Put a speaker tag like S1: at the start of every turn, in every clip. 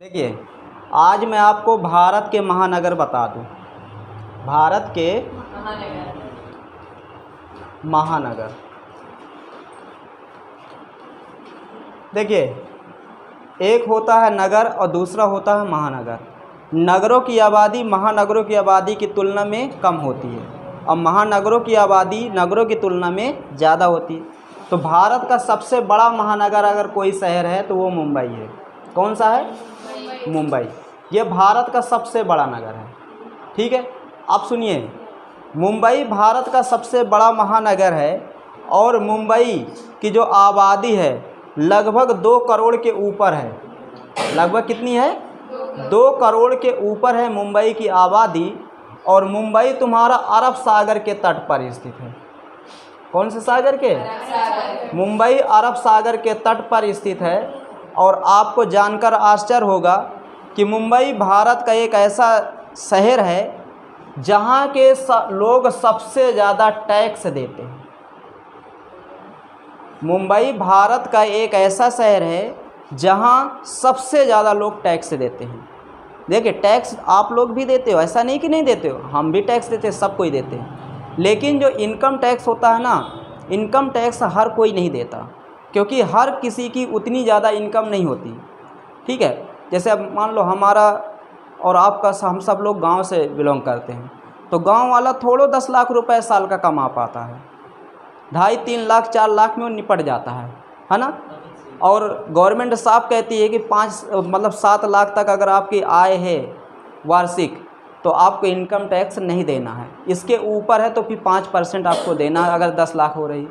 S1: देखिए, आज मैं आपको भारत के महानगर बता दूं। भारत के महानगर। देखिए, एक होता है नगर और दूसरा होता है महानगर। नगरों की आबादी महानगरों की आबादी की तुलना में कम होती है और महानगरों की आबादी नगरों की तुलना में ज़्यादा होती है। तो भारत का सबसे बड़ा महानगर अगर कोई शहर है तो वो मुंबई है। कौन सा है? मुंबई। ये भारत का सबसे बड़ा नगर है। ठीक है, अब सुनिए, मुंबई भारत का सबसे बड़ा महानगर है और मुंबई की जो आबादी है लगभग 2 करोड़ के ऊपर है। लगभग कितनी है? 2 करोड़ के ऊपर है मुंबई की आबादी। और मुंबई तुम्हारा अरब सागर के तट पर स्थित है। कौन से सागर के? मुंबई अरब सागर के तट पर स्थित है। और आपको जानकर आश्चर्य होगा कि मुंबई भारत का एक ऐसा शहर है जहाँ के लोग सबसे ज़्यादा टैक्स देते हैं। मुंबई भारत का एक ऐसा शहर है जहाँ सबसे ज़्यादा लोग टैक्स देते हैं। देखिए, टैक्स आप लोग भी देते हो, ऐसा नहीं कि नहीं देते हो, हम भी टैक्स देते हैं, सब कोई देते हैं। लेकिन जो इनकम टैक्स होता है ना, इनकम टैक्स हर कोई नहीं देता, क्योंकि हर किसी की उतनी ज़्यादा इनकम नहीं होती। ठीक है, जैसे अब मान लो हमारा और आपका, हम सब लोग गांव से बिलोंग करते हैं, तो गांव वाला थोड़ो 10 लाख रुपए साल का कमा पाता है। 2.5-3 लाख 4 लाख में वो निपट जाता है ना। और गवर्नमेंट साफ कहती है कि 7 लाख तक अगर आपकी आय है वार्षिक तो आपको इनकम टैक्स नहीं देना है। इसके ऊपर है तो फिर 5% आपको देना है। अगर 10 लाख हो रही,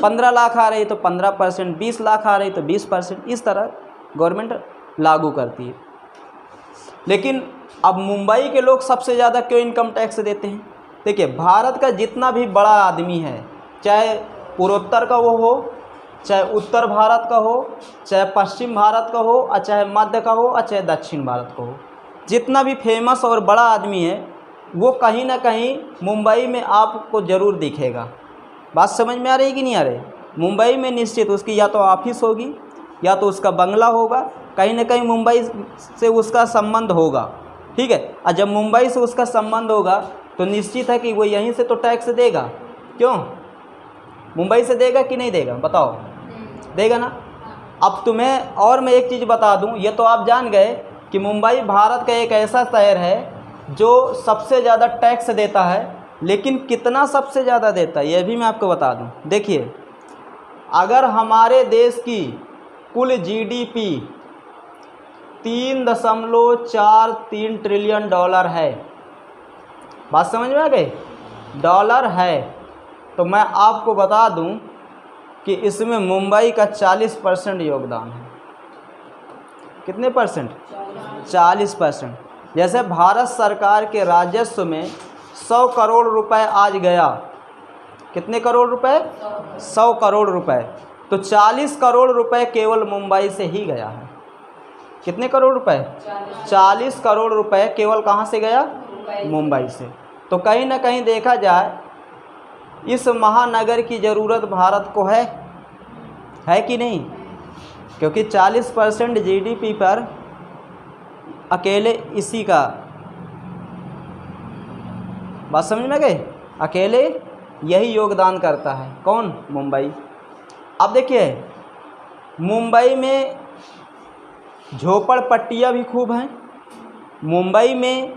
S1: 15 लाख आ रही तो 15%, 20 लाख आ रही तो 20%, इस तरह गवर्नमेंट लागू करती है। लेकिन अब मुंबई के लोग सबसे ज़्यादा क्यों इनकम टैक्स देते हैं? देखिए, भारत का जितना भी बड़ा आदमी है, चाहे पूर्वोत्तर का वो हो, चाहे उत्तर भारत का हो, चाहे पश्चिम भारत का हो, और चाहे मध्य का हो, और चाहे दक्षिण भारत का हो, जितना भी फेमस और बड़ा आदमी है वो कहीं ना कहीं मुंबई में आपको ज़रूर दिखेगा। बात समझ में आ रही कि नहीं आ रही? मुंबई में निश्चित उसकी या तो ऑफिस होगी या तो उसका बंगला होगा, कहीं ना कहीं मुंबई से उसका संबंध होगा। ठीक है, और जब मुंबई से उसका संबंध होगा तो निश्चित है कि वो यहीं से तो टैक्स देगा। क्यों? मुंबई से देगा कि नहीं देगा? बताओ, देगा ना। अब तुम्हें और मैं एक चीज़ बता दूं, ये तो आप जान गए कि मुंबई भारत का एक ऐसा शहर है जो सबसे ज़्यादा टैक्स देता है। लेकिन कितना सबसे ज़्यादा देता है यह भी मैं आपको बता दूं। देखिए, अगर हमारे देश की कुल जीडीपी 3.43 ट्रिलियन डॉलर है, बात समझ में आ गई? डॉलर है, तो मैं आपको बता दूं कि इसमें मुंबई का 40% योगदान है। कितने परसेंट? 40%। जैसे भारत सरकार के राजस्व में 100 करोड़ रुपए आज गया, कितने करोड़ रुपए? 100 करोड़ रुपए, तो 40 करोड़ रुपए केवल मुंबई से ही गया है। कितने करोड़ रुपए? 40 करोड़ रुपए केवल कहाँ से गया? मुंबई से। तो कहीं ना कहीं देखा जाए इस महानगर की ज़रूरत भारत को है कि नहीं? क्योंकि 40% जीडीपी पर अकेले इसी का, बात समझ में गई, अकेले यही योगदान करता है। कौन? मुंबई। अब देखिए, मुंबई में झोपड़पट्टियाँ भी खूब हैं, मुंबई में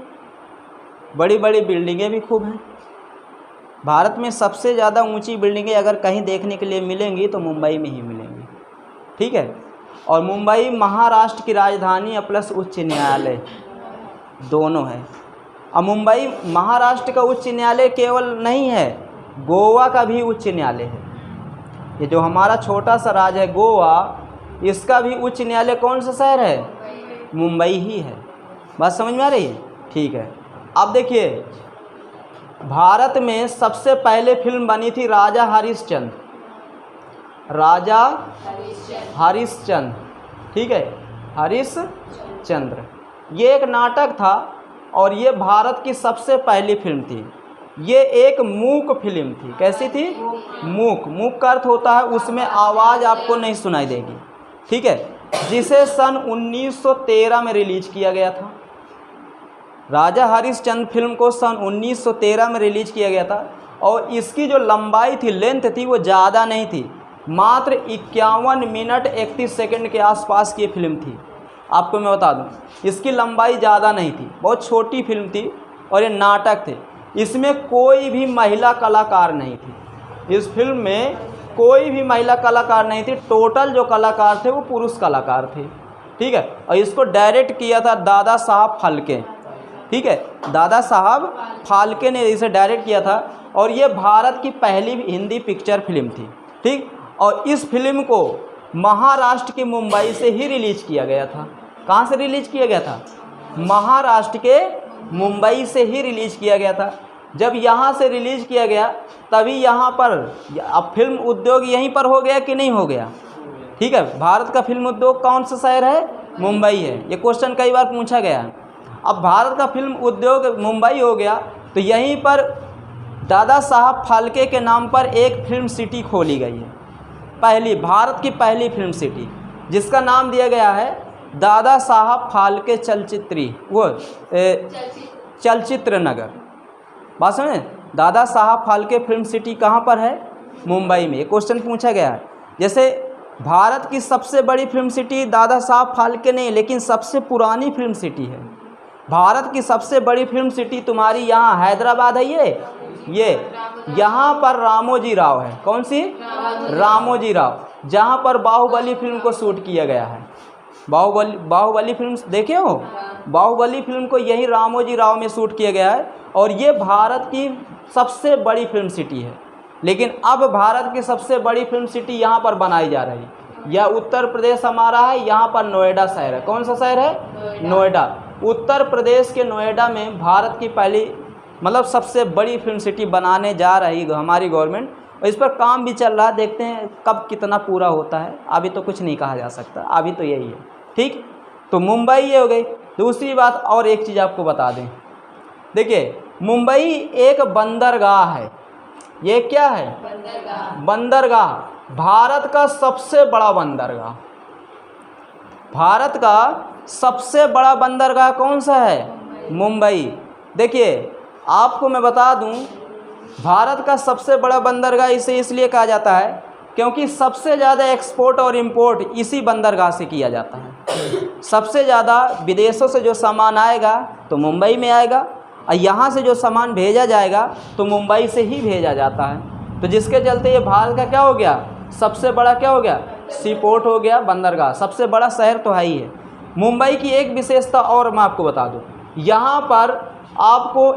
S1: बड़ी बड़ी बिल्डिंगें भी खूब हैं। भारत में सबसे ज़्यादा ऊंची बिल्डिंगें अगर कहीं देखने के लिए मिलेंगी तो मुंबई में ही मिलेंगी। ठीक है, और मुंबई महाराष्ट्र की राजधानी प्लस उच्च न्यायालय दोनों है। अब मुंबई महाराष्ट्र का उच्च न्यायालय केवल नहीं है, गोवा का भी उच्च न्यायालय है। ये जो हमारा छोटा सा राज्य है गोवा, इसका भी उच्च न्यायालय कौन सा शहर है? मुंबई ही है। बात समझ में आ रही है? ठीक है, अब देखिए, भारत में सबसे पहले फिल्म बनी थी राजा हरिश्चंद्र। राजा हरिश्चंद्र, ठीक है, हरिश्चंद्र, ये एक नाटक था और ये भारत की सबसे पहली फिल्म थी। ये एक मूक फिल्म थी। कैसी थी? मूक। मूक का अर्थ होता है उसमें आवाज़ आपको नहीं सुनाई देगी। ठीक है, जिसे सन 1913 में रिलीज किया गया था। राजा हरिश्चंद्र फिल्म को सन 1913 में रिलीज किया गया था और इसकी जो लंबाई थी, लेंथ थी, वो ज़्यादा नहीं थी, मात्र 51 मिनट 31 सेकंड के आसपास की फिल्म थी। आपको मैं बता दूं, इसकी लंबाई ज़्यादा नहीं थी, बहुत छोटी फिल्म थी और ये नाटक थे। इसमें कोई भी महिला कलाकार नहीं थी, इस फिल्म में कोई भी महिला कलाकार नहीं थी। टोटल जो कलाकार थे वो पुरुष कलाकार थे, ठीक है। और इसको डायरेक्ट किया था दादा साहब फाल्के, ठीक है, दादा साहब फाल्के ने इसे डायरेक्ट किया था और ये भारत की पहली हिंदी पिक्चर फिल्म थी, ठीक। और इस फिल्म को महाराष्ट्र के मुंबई से ही रिलीज किया गया था। कहाँ से रिलीज किया गया था? महाराष्ट्र के मुंबई से ही रिलीज किया गया था। जब यहाँ से रिलीज किया गया तभी यहाँ पर अब फिल्म उद्योग यहीं पर हो गया कि नहीं हो गया, ठीक है। भारत का फिल्म उद्योग कौन सा शहर है? मुंबई है। ये क्वेश्चन कई बार पूछा गया है। अब भारत का फिल्म उद्योग मुंबई हो गया तो यहीं पर दादा साहब फाल्के के नाम पर एक फिल्म सिटी खोली गई है, पहली, भारत की पहली फिल्म सिटी, जिसका नाम दिया गया है दादा साहब फाल्के चलचित्र नगर। बात सुने, दादा साहब फाल्के फिल्म सिटी कहाँ पर है? मुंबई में। क्वेश्चन पूछा गया है। जैसे भारत की सबसे बड़ी फिल्म सिटी दादा साहब फाल्के नहीं, लेकिन सबसे पुरानी फिल्म सिटी है। भारत की सबसे बड़ी फिल्म सिटी तुम्हारी यहाँ हैदराबाद है। ये यहाँ पर रामोजी राव है। कौन सी? रामोजी राव, जहाँ पर बाहुबली फिल्म को शूट किया गया है। बाहुबली फिल्म देखे हो? बाहुबली फिल्म को यही रामोजी राव में शूट किया गया है और ये भारत की सबसे बड़ी फिल्म सिटी है। लेकिन अब भारत की सबसे बड़ी फिल्म सिटी यहाँ पर बनाई जा रही है। यह उत्तर प्रदेश हमारा है, यहाँ पर नोएडा शहर है। कौन सा शहर है? नोएडा। उत्तर प्रदेश के नोएडा में भारत की पहली मतलब सबसे बड़ी फिल्म सिटी बनाने जा रही हमारी गवर्नमेंट, और इस पर काम भी चल रहा। देखते हैं कब कितना पूरा होता है, अभी तो कुछ नहीं कहा जा सकता, अभी तो यही है, ठीक। तो मुंबई ये हो गई। दूसरी बात और एक चीज़ आपको बता दें, देखिए मुंबई एक बंदरगाह है। ये क्या है? बंदरगाह। भारत का सबसे बड़ा बंदरगाह। भारत का सबसे बड़ा बंदरगाह कौन सा है? मुंबई। देखिए आपको मैं बता दूं, भारत का सबसे बड़ा बंदरगाह इसे इसलिए कहा जाता है क्योंकि सबसे ज़्यादा एक्सपोर्ट और इंपोर्ट इसी बंदरगाह से किया जाता है। सबसे ज़्यादा विदेशों से जो सामान आएगा तो मुंबई में आएगा और यहाँ से जो सामान भेजा जाएगा तो मुंबई से ही भेजा जाता है। तो जिसके चलते ये भारत का क्या हो गया? सबसे बड़ा क्या हो गया? सी पोर्ट हो गया, बंदरगाह। सबसे बड़ा शहर तो है ही है। मुंबई की एक विशेषता और मैं आपको बता दूँ, यहाँ पर आपको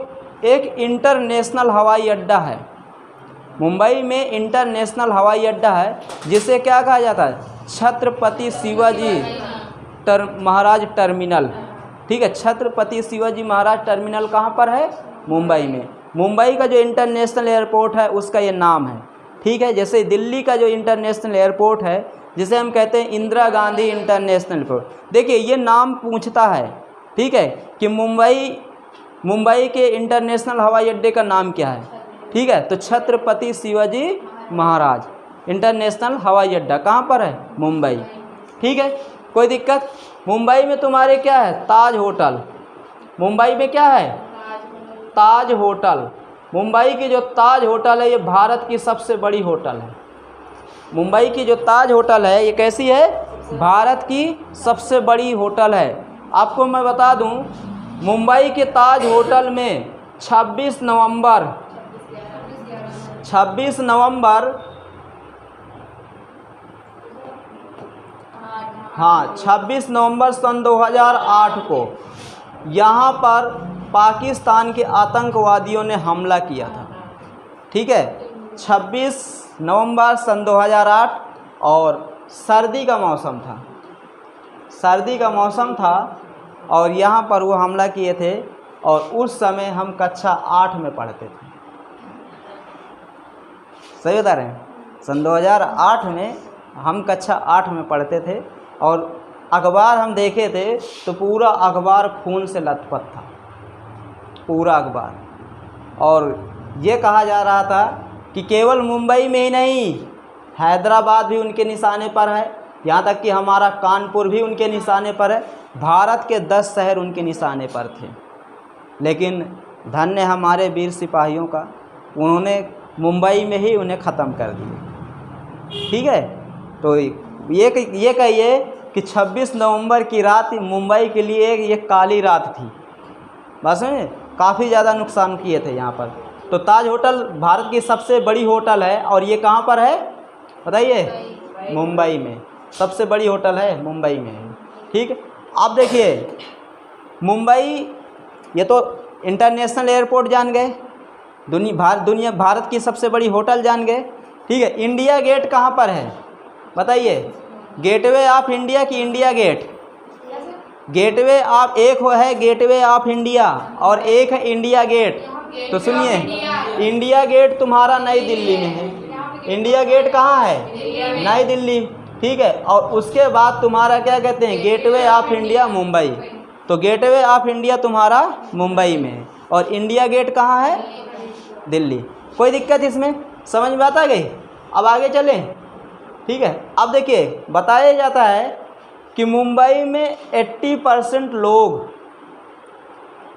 S1: एक इंटरनेशनल हवाई अड्डा है। मुंबई में इंटरनेशनल हवाई अड्डा है जिसे क्या कहा जाता है? छत्रपति शिवाजी महाराज टर्मिनल, ठीक है। छत्रपति शिवाजी महाराज टर्मिनल कहाँ पर है? मुंबई में। मुंबई का जो इंटरनेशनल एयरपोर्ट है उसका ये नाम है, ठीक है। जैसे दिल्ली का जो इंटरनेशनल एयरपोर्ट है जिसे हम कहते हैं इंदिरा गांधी इंटरनेशनल एयरपोर्ट, देखिए ये नाम पूछता है, ठीक है, कि मुंबई के इंटरनेशनल हवाई अड्डे का नाम क्या है, ठीक है। तो छत्रपति शिवाजी महाराज इंटरनेशनल हवाई अड्डा कहाँ पर है? मुंबई, ठीक है। कोई दिक्कत? मुंबई में तुम्हारे क्या है? ताज होटल। मुंबई में क्या है? ताज होटल। मुंबई की जो ताज होटल है ये भारत की सबसे बड़ी होटल है। मुंबई की जो ताज होटल है ये कैसी है? भारत की सबसे बड़ी होटल है। आपको मैं बता दूं, मुंबई के ताज होटल में 26 नवंबर हाँ 26 नवंबर सन 2008 को यहाँ पर पाकिस्तान के आतंकवादियों ने हमला किया था, ठीक है। 26 नवंबर सन 2008 और सर्दी का मौसम था और यहाँ पर वो हमला किए थे और उस समय हम कक्षा 8 में पढ़ते थे। सही बता रहे हैं? सन 2008 में हम कक्षा 8 में पढ़ते थे और अखबार हम देखे थे तो पूरा अखबार खून से लथपथ था, पूरा अखबार। और ये कहा जा रहा था कि केवल मुंबई में ही नहीं, हैदराबाद भी उनके निशाने पर है, यहाँ तक कि हमारा कानपुर भी उनके निशाने पर है। भारत के 10 शहर उनके निशाने पर थे, लेकिन धन्य हमारे वीर सिपाहियों का, उन्होंने मुंबई में ही उन्हें ख़त्म कर दिया। ठीक है, तो ये कहिए कि 26 नवंबर की रात मुंबई के लिए ये काली रात थी। बस में काफ़ी ज़्यादा नुकसान किए थे यहाँ पर। तो ताज होटल भारत की सबसे बड़ी होटल है, और ये कहाँ पर है बताइए? मुंबई में सबसे बड़ी होटल है, मुंबई में है। ठीक है, आप देखिए मुंबई, ये तो इंटरनेशनल एयरपोर्ट जान गए, भारत की सबसे बड़ी होटल जान गए। ठीक है, इंडिया गेट कहाँ पर है बताइए? गेटवे ऑफ इंडिया की इंडिया गेट? गेटवे ऑफ, एक है गेटवे ऑफ इंडिया और एक है इंडिया गेट। तो सुनिए, इंडिया गेट तुम्हारा नई दिल्ली में है। इंडिया गेट कहाँ है? नई दिल्ली। ठीक है, और उसके बाद तुम्हारा क्या कहते हैं? Gateway of India Mumbai. तो गेटवे ऑफ इंडिया तुम्हारा मुंबई में है और इंडिया गेट कहाँ है? दिल्ली। कोई दिक्कत इसमें? समझ में आता गई? अब आगे चलें। ठीक है, अब देखिए बताया जाता है कि मुंबई में 80% लोग,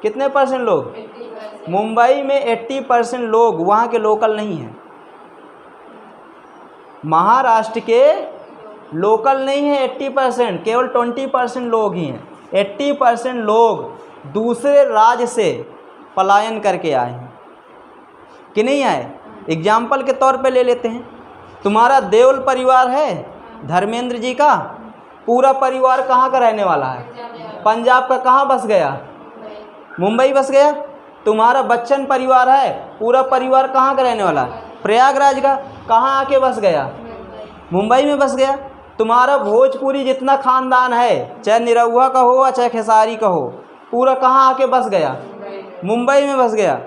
S1: कितने परसेंट लोग? मुंबई में 80% लोग वहाँ के लोकल नहीं हैं। महाराष्ट्र के लोकल नहीं है 80%, केवल 20% लोग ही हैं। 80% लोग दूसरे राज्य से पलायन करके आए हैं कि नहीं आए? एग्जाम्पल के तौर पे ले लेते हैं, तुम्हारा देओल परिवार है धर्मेंद्र जी का, पूरा परिवार कहाँ का रहने वाला है? पंजाब का। कहाँ बस गया? मुंबई बस गया। तुम्हारा बच्चन परिवार है, पूरा परिवार कहाँ का रहने वाला है? प्रयागराज का। कहाँ आके बस गया? मुंबई में बस गया। तुम्हारा भोजपुरी जितना खानदान है, चाहे निरहुआ का हो चाहे खेसारी का हो, पूरा कहाँ आके बस गया? मुंबई में बस गया।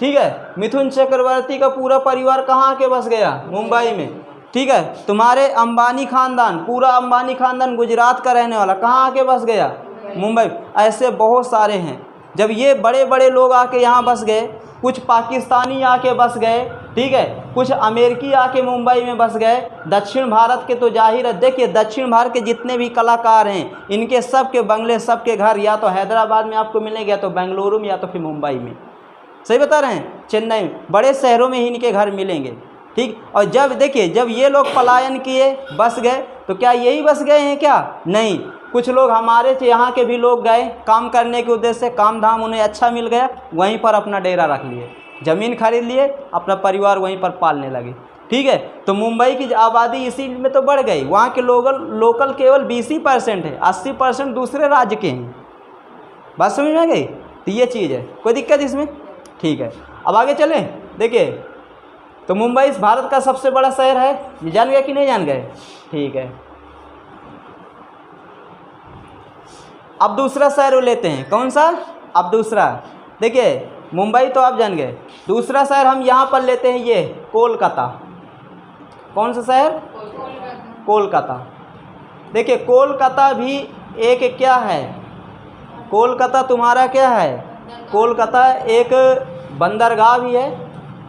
S1: ठीक है, मिथुन चक्रवर्ती का पूरा परिवार कहाँ आके बस गया? मुंबई में। ठीक है, तुम्हारे अंबानी खानदान, पूरा अंबानी खानदान गुजरात का रहने वाला, कहाँ आके बस गया? मुंबई। ऐसे बहुत सारे हैं। जब ये बड़े बड़े लोग आके यहाँ बस गए, कुछ पाकिस्तानी आके बस गए, ठीक है, कुछ अमेरिकी आके मुंबई में बस गए। दक्षिण भारत के तो जाहिर है, देखिए दक्षिण भारत के जितने भी कलाकार हैं, इनके सब के बंगले, सब के घर या तो हैदराबाद में आपको मिलेंगे, या तो बेंगलुरु में, या तो फिर मुंबई में। सही बता रहे हैं? चेन्नई में, बड़े शहरों में ही इनके घर मिलेंगे। ठीक, और जब देखिए जब ये लोग पलायन किए, बस गए, तो क्या यही बस गए हैं क्या? नहीं, कुछ लोग हमारे यहाँ के भी लोग गए काम करने के उद्देश्य से, काम धाम उन्हें अच्छा मिल गया, वहीं पर अपना डेरा रख लिए, ज़मीन खरीद लिए, अपना परिवार वहीं पर पालने लगे। ठीक है, तो मुंबई की आबादी इसी में तो बढ़ गई। वहाँ के लोकल केवल 20% है, 80% दूसरे राज्य के हैं। बात समझ में आ गई? तो ये चीज़ है, कोई दिक्कत इसमें? ठीक है, अब आगे चलें। देखिए, तो मुंबई भारत का सबसे बड़ा शहर है, ये जान गए कि नहीं जान गए? ठीक है, अब दूसरा शहर लेते हैं। कौन सा? अब दूसरा, देखिए मुंबई तो आप जान गए, दूसरा शहर हम यहाँ पर लेते हैं, ये कोलकाता। कौन सा शहर? कोलकाता। देखिए कोलकाता भी एक क्या है? कोलकाता तुम्हारा क्या है? कोलकाता एक बंदरगाह भी है।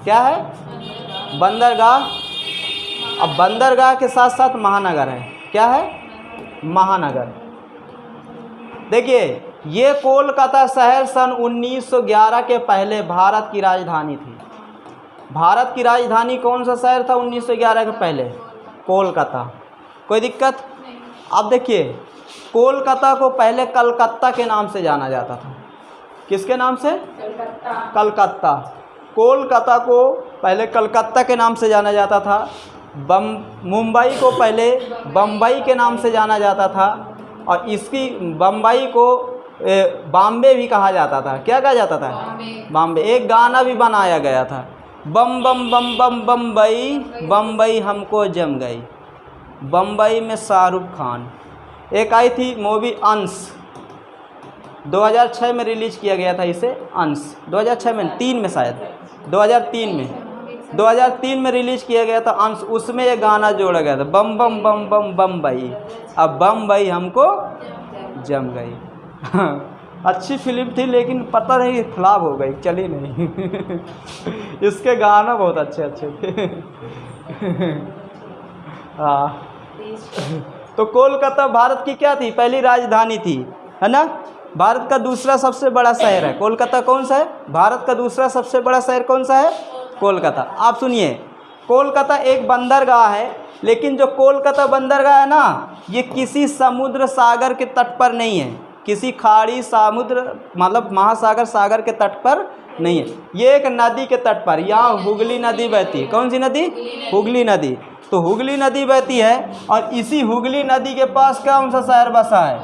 S1: क्या है? बंदरगाह। अब बंदरगाह के साथ साथ महानगर है। क्या है? महानगर। देखिए ये कोलकाता शहर सन 1911 के पहले भारत की राजधानी थी। भारत की राजधानी कौन सा शहर था 1911 के पहले? कोलकाता। कोई दिक्कत? अब देखिए कोलकाता को पहले कलकत्ता के नाम से जाना जाता था। किसके नाम से? कलकत्ता। कोलकाता को पहले कलकत्ता के नाम से जाना जाता था। मुंबई को पहले बम्बई के नाम से जाना जाता था, और इसकी बम्बई को बॉम्बे भी कहा जाता था। क्या कहा जाता था? बॉम्बे। एक गाना भी बनाया गया था, बम बम बम बम बम्बई, बम्बई हमको जम गई। बम्बई में शाहरुख खान। एक आई थी मूवी अंश, 2006 में रिलीज़ किया गया था इसे। अंश 2006 में, 3 में शायद, 2003 में रिलीज़ किया गया था अंश। उसमें ये गाना जोड़ा गया था, बम बम बम बम बम्बई, अब बम्बई हमको जम गई। अच्छी फिल्म थी, लेकिन पता नहीं फ्लॉप हो गई, चली नहीं। इसके गाना बहुत अच्छे थे। हाँ, तो कोलकाता भारत की क्या थी, पहली राजधानी थी, है ना। भारत का दूसरा सबसे बड़ा शहर है कोलकाता। कौन सा है? भारत का दूसरा सबसे बड़ा शहर कौन सा है? कोलकाता। आप सुनिए, कोलकाता एक बंदरगाह है, लेकिन जो कोलकाता बंदरगाह है ना, ये किसी समुद्र सागर के तट पर नहीं है, किसी खाड़ी समुद्र मतलब महासागर सागर के तट पर नहीं है, ये एक नदी के तट पर। यहाँ हुगली नदी बहती है। कौन सी नदी? हुगली नदी। तो हुगली नदी बहती है और इसी हुगली नदी के पास कौन सा शहर बसा है?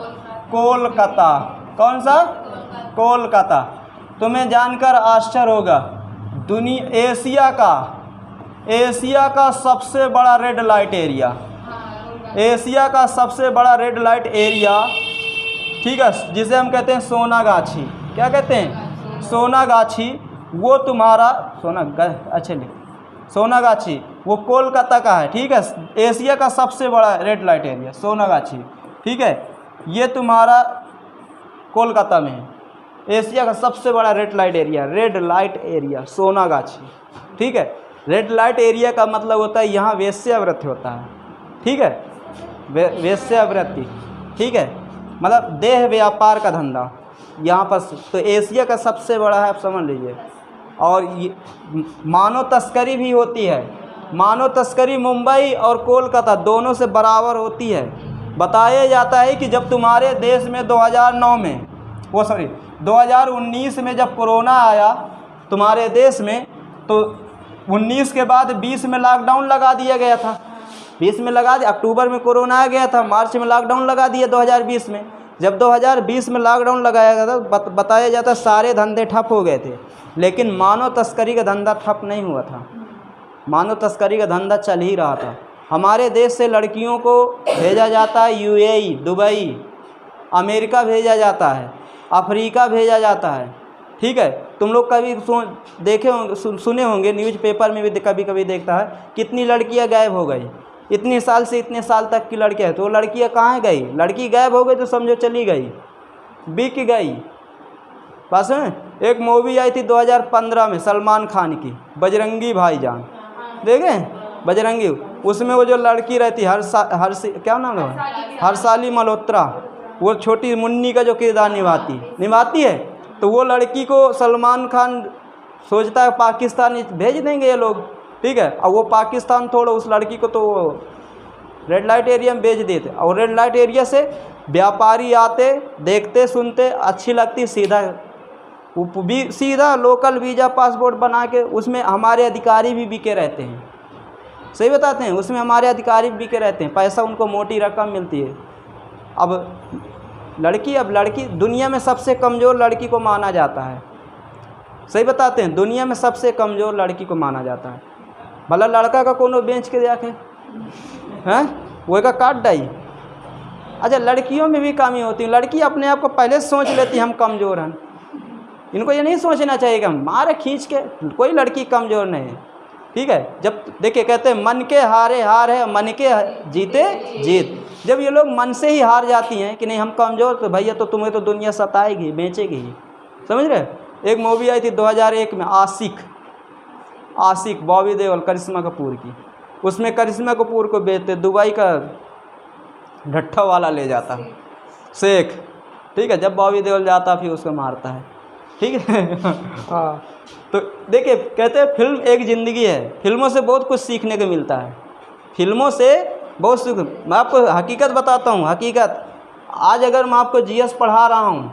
S1: कोलकाता। कौन सा? कोलकाता। तुम्हें जानकर आश्चर्य होगा, एशिया का सबसे बड़ा रेड लाइट एरिया, एशिया का सबसे बड़ा रेड लाइट एरिया, ठीक है, जिसे हम कहते हैं सोनागाछी। क्या कहते हैं? सोनागाछी। वो तुम्हारा सोनागाछी वो कोलकाता का है, ठीक है। एशिया का सबसे बड़ा रेड लाइट एरिया सोनागाछी, ठीक है, ये तुम्हारा कोलकाता में है। एशिया का सबसे बड़ा रेड लाइट एरिया सोनागाछी, ठीक है। रेड लाइट एरिया का मतलब होता है यहाँ वेश्यावृत्ति होता है, ठीक है, वेश्यावृत्ति, ठीक है, मतलब देह व्यापार का धंधा यहाँ पर। तो एशिया का सबसे बड़ा है, आप समझ लीजिए। और ये मानव तस्करी भी होती है। मानव तस्करी मुंबई और कोलकाता दोनों से बराबर होती है। बताया जाता है कि जब तुम्हारे देश में 2019 में जब कोरोना आया तुम्हारे देश में, तो 19 के बाद 20 में लॉकडाउन लगा दिया गया था। 20 में लगा दिया, अक्टूबर में कोरोना आ गया था, मार्च में लॉकडाउन लगा दिया 2020 में। जब 2020 में लॉकडाउन लगाया गया था, बताया जाता है सारे धंधे ठप हो गए थे, लेकिन मानव तस्करी का धंधा ठप नहीं हुआ था। मानव तस्करी का धंधा चल ही रहा था। हमारे देश से लड़कियों को भेजा जाता है यूएई, दुबई, अमेरिका भेजा जाता है, अफ्रीका भेजा जाता है, ठीक है। तुम लोग कभी देखे होंगे, सुने होंगे, न्यूज़पेपर में भी कभी कभी देखता है, कितनी लड़कियां गायब हो गई, इतने साल से इतने साल तक की लड़कियां। तो लड़कियां कहाँ गई? लड़की गायब हो गई तो समझो चली गई, बिक गई। पास में एक मूवी आई थी 2015 में सलमान खान की, बजरंगी भाईजान, देखे बजरंगी? उसमें वो जो लड़की रहती क्या नाम है, हर्षाली मल्होत्रा, वो छोटी मुन्नी का जो किरदार निभाती है। तो वो लड़की को सलमान खान सोचता है पाकिस्तान भेज देंगे ये लोग, ठीक है, और वो पाकिस्तान थोड़ा उस लड़की को तो रेड लाइट एरिया में भेज देते। और रेड लाइट एरिया से व्यापारी आते, देखते सुनते, अच्छी लगती, सीधा लोकल वीज़ा पासपोर्ट बना के, उसमें हमारे अधिकारी भी बिके रहते हैं। सही बताते हैं, उसमें हमारे अधिकारी भी बिके रहते हैं, पैसा उनको मोटी रकम मिलती है। अब लड़की दुनिया में सबसे कमज़ोर लड़की को माना जाता है। सही बताते हैं, दुनिया में सबसे कमज़ोर लड़की को माना जाता है। भला लड़का का कोनो बेच के जाके हैं वो का काट डाई। अच्छा, लड़कियों में भी कमी होती है। लड़की अपने आप को पहले सोच लेती हम कमज़ोर हैं। इनको ये नहीं सोचना चाहिए कि हम मारे खींच के, कोई लड़की कमज़ोर नहीं है, ठीक है। जब देखिए कहते हैं मन के हारे हार है, मन के जीते जीत। जब ये लोग मन से ही हार जाती हैं कि नहीं हम कमज़ोर, तो भैया तो तुम्हें तो दुनिया सताएगी, बेचेगी ही। समझ रहे? एक मूवी आई थी 2001 में, आशिक, बॉबी देओल, करिश्मा कपूर की। उसमें करिश्मा कपूर को बेचते, दुबई का ढट्ठा वाला ले जाता शेख, ठीक है। जब बॉबी देओल जाता फिर उसको मारता है, ठीक है। हाँ, तो देखिए कहते हैं फिल्म एक ज़िंदगी है। फिल्मों से बहुत कुछ सीखने को मिलता है, फिल्मों से बहुत सीख। मैं आपको हकीकत बताता हूँ, हकीकत। आज अगर मैं आपको जीएस पढ़ा रहा हूँ,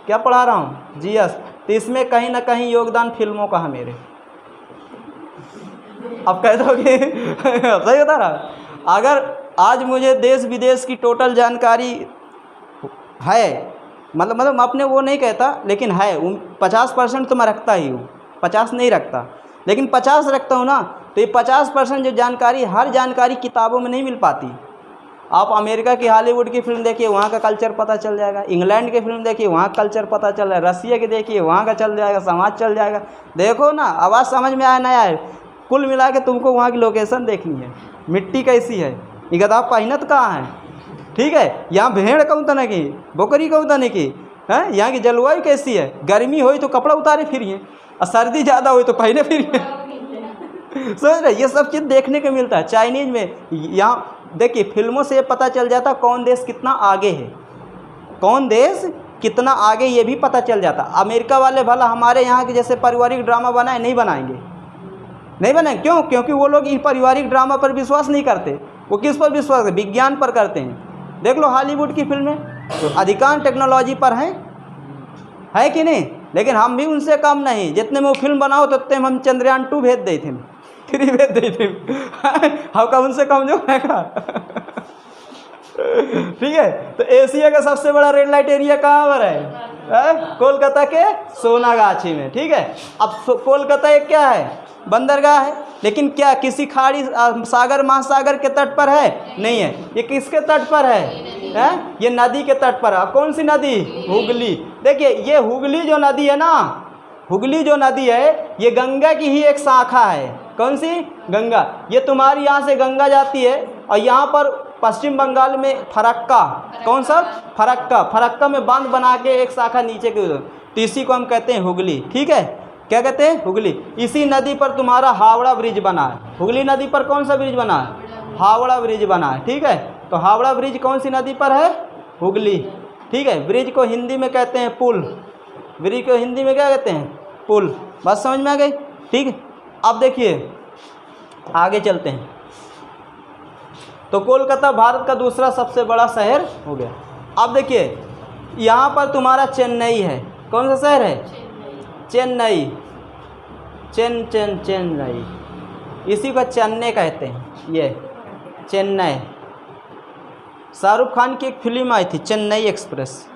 S1: क्या पढ़ा रहा हूँ? जीएस, तो इसमें कहीं ना कहीं योगदान फिल्मों का है मेरे। अब कह दोगे सही बता रहा। अगर आज मुझे देश विदेश की टोटल जानकारी है, मतलब अपने वो नहीं कहता, लेकिन है 50% तो मैं रखता ही हूँ, 50 नहीं रखता, लेकिन 50 रखता हूँ ना। तो ये 50% जो जानकारी, हर जानकारी किताबों में नहीं मिल पाती। आप अमेरिका की हॉलीवुड की फिल्म देखिए, वहाँ का कल्चर पता चल जाएगा। इंग्लैंड की फिल्म देखिए, वहाँ का कल्चर पता चल जाएगा। रसिया की देखिए, वहाँ का चल जाएगा, समाज चल जाएगा। देखो ना, आवाज़ समझ में आया ना आए, कुल मिला के तुमको वहाँ की लोकेशन देखनी है, मिट्टी कैसी है, ये गधा पहनत कहाँ है, ठीक है। यहाँ भेड़ कहूँ तो नहीं की, बकरी कहूँ तो नहीं की है। यहाँ की जलवायु कैसी है, गर्मी हो तो कपड़ा उतारे फिरिए, और सर्दी ज़्यादा हो तो पहने फिरिए। समझ रहे? ये सब चीज़ देखने को मिलता है। चाइनीज़ में यहाँ देखिए फिल्मों से ये पता चल जाता कौन देश कितना आगे है, कौन देश कितना आगे, ये भी पता चल जाता। अमेरिका वाले भला हमारे यहाँ के जैसे पारिवारिक ड्रामा बनाए, नहीं बनाएंगे, नहीं बनाएंगे। क्यों? क्योंकि वो लोग इस पारिवारिक ड्रामा पर विश्वास नहीं करते। वो किस पर विश्वास करते? विज्ञान पर करते हैं। देख लो हॉलीवुड की फिल्में तो अधिकांश टेक्नोलॉजी पर हैं, है कि नहीं? लेकिन हम भी उनसे कम नहीं। जितने में वो फिल्म बनाओ तो उतने में हम चंद्रयान 2 भेज दी थी, 3 भेज दी थी। हम का उनसे कम जो है का। ठीक है, तो एशिया का सबसे बड़ा रेड लाइट एरिया कहाँ पर है? कोलकाता के सोनागाछी में। ठीक है, अब कोलकाता एक क्या है? बंदरगाह है। लेकिन क्या किसी खाड़ी सागर महासागर के तट पर है? नहीं है। ये किसके तट पर है? ये नदी के तट पर है। कौन सी नदी? हुगली। देखिए ये हुगली जो नदी है ना, हुगली जो नदी है ये गंगा की ही एक शाखा है। कौन सी? गंगा। ये तुम्हारी यहाँ से गंगा जाती है और यहाँ पर पश्चिम बंगाल में फरक्का, कौन सा? फरक्का, फरक्का में बांध बना के एक शाखा नीचे की, तो इसी को हम कहते हैं हुगली। ठीक है, क्या कहते हैं? हुगली। इसी नदी पर तुम्हारा हावड़ा ब्रिज बना है। हुगली नदी पर कौन सा ब्रिज बना है? हावड़ा ब्रिज बना है। ठीक है, तो हावड़ा ब्रिज कौन सी नदी पर है? हुगली। ठीक है, ब्रिज को हिंदी में कहते हैं पुल। ब्रिज को हिंदी में क्या कहते हैं? पुल। बात समझ में आ गई? ठीक है, अब देखिए आगे चलते हैं। तो कोलकाता भारत का दूसरा सबसे बड़ा शहर हो गया। अब देखिए यहाँ पर तुम्हारा चेन्नई है। कौन सा शहर है? चेन्नई। चेन्नई, इसी को चेन्नई कहते हैं। ये चेन्नई, शाहरुख खान की एक फिल्म आई थी चेन्नई एक्सप्रेस।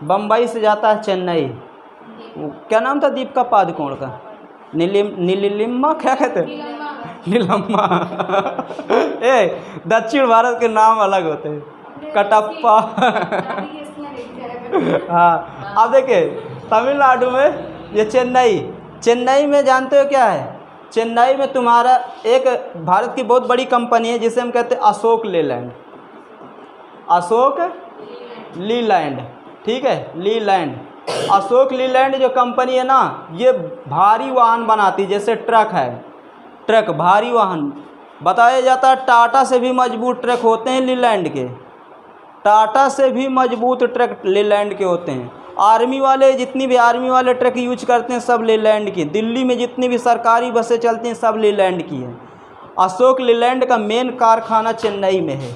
S1: बम्बई से जाता है चेन्नई। क्या नाम था दीपिका पादुकोण का? नीलिमा, क्या कहते हैं? नीलम्मा। दक्षिण भारत के नाम अलग होते हैं। कटप्पा। हाँ, अब देखिए तमिलनाडु में ये चेन्नई, चेन्नई में जानते हो क्या है? चेन्नई में तुम्हारा एक भारत की बहुत बड़ी कंपनी है जिसे हम कहते हैं अशोक लीलैंड। अशोक लीलैंड। ठीक है, लीलैंड। अशोक लीलैंड जो कंपनी है ना, ये भारी वाहन बनाती, जैसे ट्रक है, ट्रक भारी वाहन बताया जाता है। टाटा से भी मजबूत ट्रक होते हैं लीलैंड के। टाटा से भी मजबूत ट्रक लीलैंड के होते हैं। आर्मी वाले जितनी भी आर्मी वाले ट्रक यूज करते हैं सब लीलैंड की। दिल्ली में जितनी भी सरकारी बसें चलती हैं सब लीलैंड की हैं। अशोक लीलैंड का मेन कारखाना चेन्नई में है।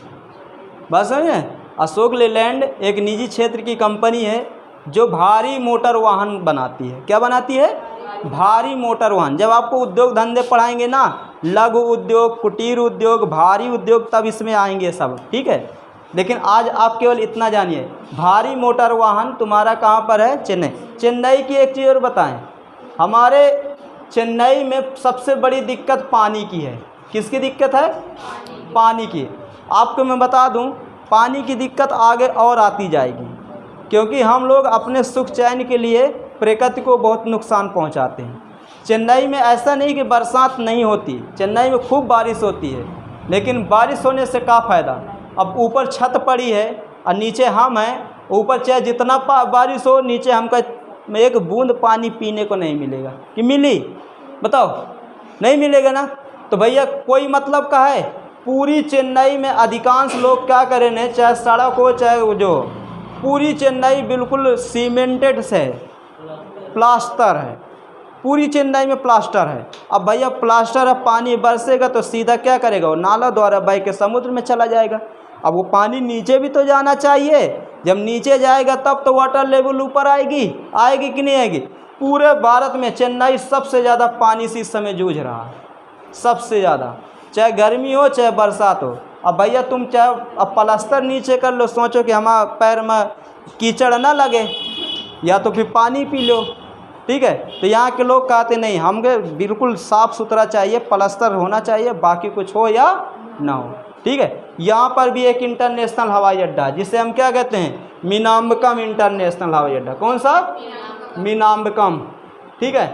S1: बस समझे? अशोक लीलैंड एक निजी क्षेत्र की कंपनी है जो भारी मोटर वाहन बनाती है। क्या बनाती है? भारी मोटर वाहन। जब आपको उद्योग धंधे पढ़ाएंगे ना, लघु उद्योग, कुटीर उद्योग, भारी उद्योग, तब इसमें आएंगे सब। ठीक है, लेकिन आज आप केवल इतना जानिए, भारी मोटर वाहन तुम्हारा कहाँ पर है? चेन्नई। चेन्नई की एक चीज़ और बताएं, हमारे चेन्नई में सबसे बड़ी दिक्कत पानी की है। किसकी दिक्कत है? पानी की। आपको मैं बता दूं, पानी की दिक्कत आगे और आती जाएगी, क्योंकि हम लोग अपने सुख चैन के लिए प्रकृति को बहुत नुकसान पहुंचाते हैं। चेन्नई में ऐसा नहीं कि बरसात नहीं होती, चेन्नई में खूब बारिश होती है, लेकिन बारिश होने से क्या फ़ायदा? अब ऊपर छत पड़ी है और नीचे हम हैं, ऊपर चाहे जितना बारिश हो, नीचे हमका एक बूंद पानी पीने को नहीं मिलेगा। कि मिली? बताओ, नहीं मिलेगा ना। तो भैया कोई मतलब का है? पूरी चेन्नई में अधिकांश लोग क्या करें न, चाहे सड़क हो चाहे वो जो, पूरी चेन्नई बिल्कुल सीमेंटेड से प्लास्टर है। पूरी चेन्नई में प्लास्टर है। अब भैया प्लास्टर है, पानी बरसेगा तो सीधा क्या करेगा? वो नाला द्वारा बह के समुद्र में चला जाएगा। अब वो पानी नीचे भी तो जाना चाहिए। जब नीचे जाएगा तब तो वाटर लेवल ऊपर आएगी, आएगी कि नहीं आएगी? पूरे भारत में चेन्नई सबसे ज़्यादा पानी से इस समय जूझ रहा है, सबसे ज़्यादा, चाहे गर्मी हो चाहे बरसात हो। अब भैया तुम चाहे अब प्लास्टर नीचे कर लो, सोचो कि हमारे पैर में कीचड़ ना लगे, या तो फिर पानी पी लो। ठीक है, तो यहाँ के लोग कहते नहीं, हमें बिल्कुल साफ़ सुथरा चाहिए, प्लास्टर होना चाहिए, बाकी कुछ हो या ना हो। ठीक है, यहाँ पर भी एक इंटरनेशनल हवाई अड्डा जिसे हम क्या कहते हैं? मीनाम्बकम इंटरनेशनल हवाई अड्डा। कौन सा? मीनाम्बकम। ठीक है,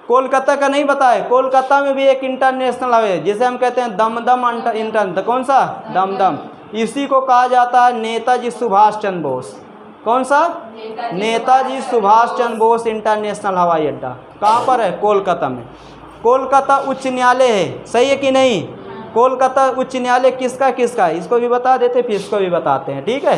S1: कोलकाता का नहीं बताए, कोलकाता में भी एक इंटरनेशनल हवाई जिसे हम कहते हैं दमदम इंटरनेशनल। कौन सा? दमदम। इसी को कहा जाता है नेताजी सुभाष चंद्र बोस। कौन सा? नेताजी सुभाष चंद्र बोस इंटरनेशनल हवाई अड्डा। कहाँ पर है? कोलकाता में। कोलकाता उच्च न्यायालय है, सही है कि नहीं? कोलकाता उच्च न्यायालय किसका किसका है, इसको भी बता देते फिर इसको भी बताते हैं, ठीक है।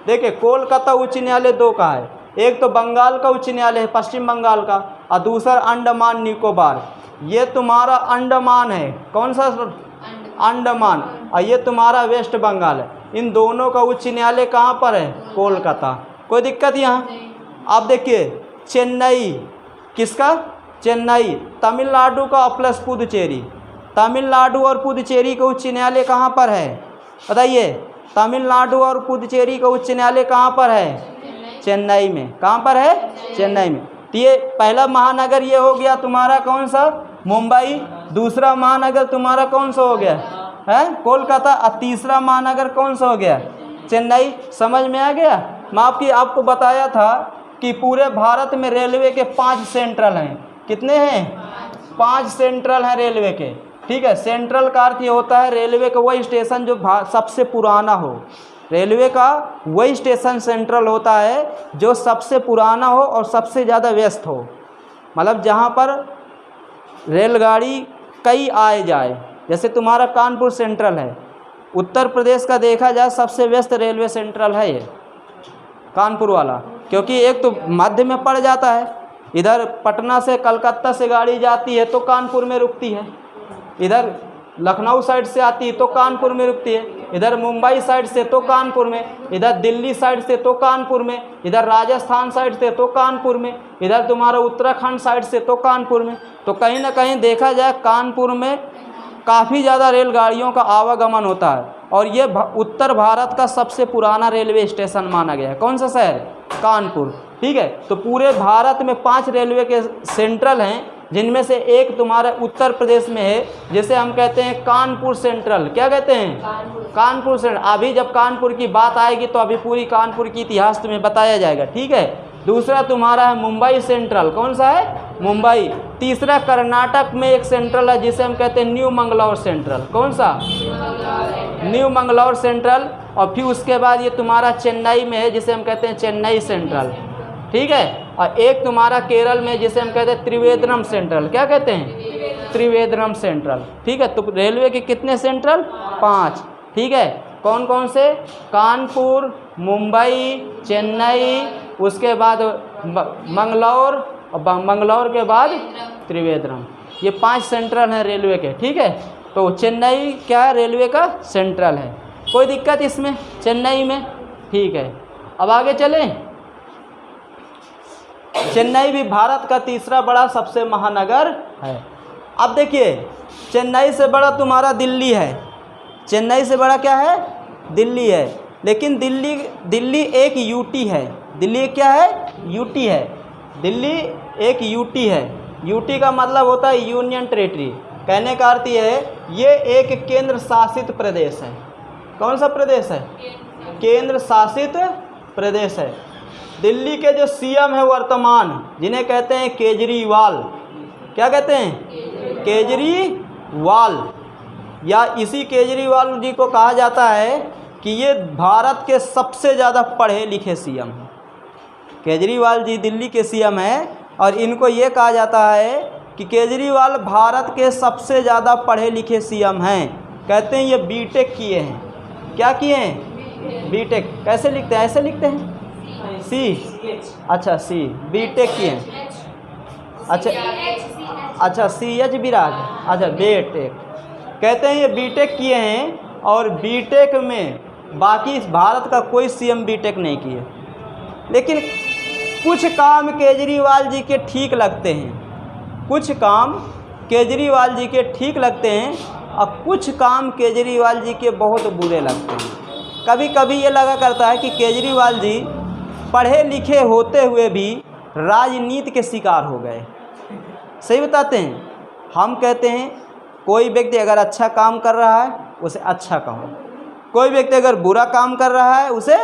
S1: देखिए कोलकाता उच्च न्यायालय दो का है, एक तो बंगाल का उच्च न्यायालय है, पश्चिम बंगाल का, और दूसरा अंडमान निकोबार। ये तुम्हारा अंडमान है, कौन सा अंडमान, और ये तुम्हारा वेस्ट बंगाल है। इन दोनों का उच्च न्यायालय कहाँ पर है, कोलकाता। कोई दिक्कत यहाँ। अब देखिए चेन्नई किसका, चेन्नई तमिलनाडु का प्लस पुदुचेरी, तमिलनाडु और पुदुचेरी का उच्च न्यायालय कहाँ पर है बताइए, तमिलनाडु और पुदुचेरी का उच्च न्यायालय कहाँ पर है, चेन्नई में। कहाँ पर है, चेन्नई में। तो ये पहला महानगर ये हो गया तुम्हारा कौन सा, मुंबई। दूसरा महानगर तुम्हारा कौन सा हो गया है, कोलकाता। और तीसरा महानगर कौन सा हो गया, चेन्नई। समझ में आ गया। मैं आपको बताया था कि पूरे भारत में रेलवे के 5 सेंट्रल हैं। कितने हैं, 5 सेंट्रल हैं रेलवे के, ठीक है। सेंट्रल का अर्थ ये होता है रेलवे का वही स्टेशन जो सबसे पुराना हो। रेलवे का वही स्टेशन सेंट्रल होता है जो सबसे पुराना हो और सबसे ज़्यादा व्यस्त हो, मतलब जहाँ पर रेलगाड़ी कई आए जाए। जैसे तुम्हारा कानपुर सेंट्रल है, उत्तर प्रदेश का देखा जाए सबसे व्यस्त रेलवे सेंट्रल है ये कानपुर वाला, क्योंकि एक तो मध्य में पड़ जाता है। इधर पटना से कलकत्ता से गाड़ी जाती है तो कानपुर में रुकती है, इधर लखनऊ साइड से आती है तो कानपुर में रुकती है, इधर मुंबई साइड से तो कानपुर में, इधर दिल्ली साइड से तो कानपुर में, इधर राजस्थान साइड से तो कानपुर में, इधर तुम्हारा उत्तराखंड साइड से तो कानपुर में। तो कहीं ना कहीं देखा जाए कानपुर में काफ़ी ज़्यादा रेलगाड़ियों का आवागमन होता है। और ये उत्तर भारत का सबसे पुराना रेलवे स्टेशन माना गया है। कौन सा शहर, कानपुर, ठीक है। तो पूरे भारत में 5 रेलवे के सेंट्रल हैं, जिनमें से एक तुम्हारे उत्तर प्रदेश में है, जिसे हम कहते हैं कानपुर सेंट्रल। क्या कहते हैं, कानपुर सेंट्रल। अभी जब कानपुर की बात आएगी तो अभी पूरी कानपुर की इतिहास तुम्हें बताया जाएगा, ठीक है। दूसरा तुम्हारा है मुंबई सेंट्रल। कौन सा है, मुंबई। तीसरा कर्नाटक में एक सेंट्रल है जिसे हम कहते हैं न्यू मंगलौर सेंट्रल। कौन सा, न्यू मंगलौर सेंट्रल। और फिर उसके बाद ये तुम्हारा चेन्नई में है जिसे हम कहते हैं चेन्नई सेंट्रल, ठीक है। और एक तुम्हारा केरल में जिसे हम कहते हैं त्रिवेंद्रम सेंट्रल। क्या कहते हैं, त्रिवेंद्रम सेंट्रल, ठीक है। तो रेलवे के कितने सेंट्रल, 5, ठीक है। कौन कौन से, कानपुर, मुंबई, चेन्नई, उसके बाद मंगलौर, और मंगलौर के बाद त्रिवेंद्रम। ये 5 सेंट्रल हैं रेलवे के, ठीक है। तो चेन्नई क्या है, रेलवे का सेंट्रल है। कोई दिक्कत इसमें, चेन्नई में, ठीक है। अब आगे चलें। चेन्नई भी भारत का तीसरा बड़ा सबसे महानगर है। अब देखिए चेन्नई से बड़ा तुम्हारा दिल्ली है। चेन्नई से बड़ा क्या है, दिल्ली है। लेकिन दिल्ली एक यूटी है। दिल्ली क्या है, यूटी है। दिल्ली एक यूटी है। यूटी का मतलब होता है यूनियन टेरिटरी। कहने का अर्थ ये है ये एक केंद्र शासित प्रदेश है। कौन सा प्रदेश है, केंद्र शासित प्रदेश है। दिल्ली के जो सीएम है वर्तमान, जिन्हें कहते हैं केजरीवाल। क्या कहते हैं, केजरीवाल। या इसी केजरीवाल जी को कहा जाता है कि ये भारत के सबसे ज़्यादा पढ़े लिखे सीएम हैं। केजरीवाल जी दिल्ली के सीएम हैं और इनको ये कहा जाता है कि केजरीवाल भारत के सबसे ज़्यादा पढ़े लिखे सीएम हैं। कहते हैं ये बीटेक किए हैं। क्या किए हैं, बीटेक। कैसे लिखते हैं, ऐसे लिखते हैं, सी, अच्छा सी, बीटेक किए हैं। अच्छा CH विराज, अच्छा बीटेक। कहते हैं ये बीटेक किए हैं और बीटेक में बाकी भारत का कोई सीएम बीटेक नहीं किए। लेकिन कुछ काम केजरीवाल जी के ठीक लगते हैं, कुछ काम केजरीवाल जी के ठीक लगते हैं और कुछ काम केजरीवाल जी के बहुत बुरे लगते हैं। कभी कभी ये लगा करता है कि केजरीवाल जी पढ़े लिखे होते हुए भी राजनीति के शिकार हो गए। सही बताते हैं। हम कहते हैं कोई व्यक्ति अगर अच्छा काम कर रहा है उसे अच्छा कहो, कोई व्यक्ति अगर बुरा काम कर रहा है उसे